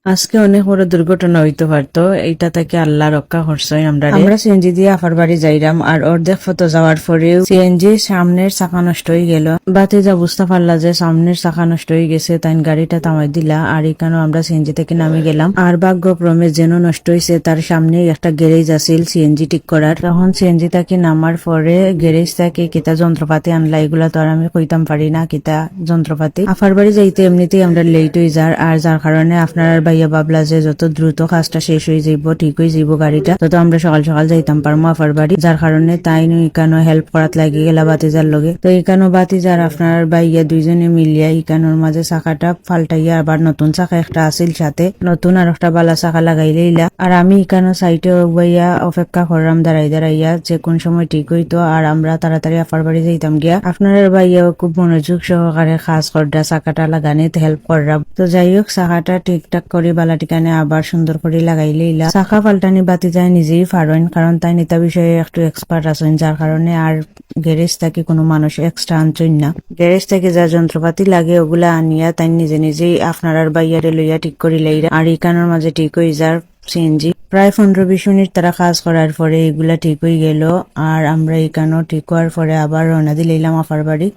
আজকে অনেক বড় দুর্ঘটনা হইতে পারতো, এইটা থেকে আল্লাহ রক্ষা করছে। আমরা সিএনজি দিয়ে আফার বাড়ি যাইরাম, আর অর্ধেক ফটো যাওয়ার পরেও সিএনজি সামনের চাকা নষ্ট হয়ে গেল। বাতে যা বুঝতে পারলা যে সামনের চাকা নষ্ট হয়ে গেছে, তাই গাড়িটা থামাই দিলা। আর এখানেও আমরা সিএনজি থেকে নামে গেলাম। আর ভাগ্যক্রমে যেন নষ্ট হয়েছে তার সামনে একটা গ্যারেজ আছিল সিএনজি ঠিক করার। তখন সিএনজি থেকে নামার পরে গ্যারেজ থেকে কিতা যন্ত্রপাতি আনলা, এগুলা তো আর আমি কইতাম পারি না কিতা যন্ত্রপাতি। আফার বাড়ি যাইতে এমনিতেই আমরা লেট হয়ে যার কারণে আপনার ভাইয়া ভাবলা যে যত দ্রুত কাজটা শেষ হয়ে যাইব, ঠিক হয়ে যাইব গাড়িটা, তত আমরা সকাল সকাল যাইতাম পারবো আফার বাড়ি। যার কারণে তাই ইকানো হেল্প করাত লাগি গেলা বাতিজার লগে। তো ইকানো বাতিজার আপনার ভাইয়া দুইজনে মিলিয়া ইকানোর মাঝে চাকাটা ফাল্টাইয়া আবার নতুন চাকা একটা আছিল সাথে নতুন আর একটা বালা চাকা লাগাই লইলা। আর আমি ইকানো সাইটে ভাইয়া অপেক্ষা করলাম দাঁড়াইয়া যে কোন সময় ঠিক হইতো আর আমরা তাড়াতাড়ি আফার বাড়ি যাইতাম গিয়া। আপনার ভাইয়া খুব মনোযোগ সহকারে কাজ কররা, চাকাটা লাগানিতে হেল্প কররা। তো যাই হোক চাকাটা ঠিকঠাক করে বালাটিকানে আবার সুন্দর করে লাগাই লইলা। চাকা পাল্টানি বাতি যায় নিজেই পারেন, কারণ তাই নেতা বিষয়ে একটু এক্সপার্ট আছেন, যার কারণে আর গ্যারেজ থেকে কোনো মানুষ এক্সট্রা আনছেন না। গ্যারেজ থেকে যা যন্ত্রপাতি লাগে ওগুলা আনিয়া তাই নিজেই আপনার আর বাইয়ারে লইয়া ঠিক করি লাইরা। আর ইকানোর মাঝে ঠিক হয়ে যার সিএনজি প্রায় 15-20 মিনিট তারা কাজ করার পরে এগুলা ঠিক হয়ে গেল। আর আমরা ইকানো ঠিক হওয়ার পরে আবার রওনা দিলাম আফার বাড়ি।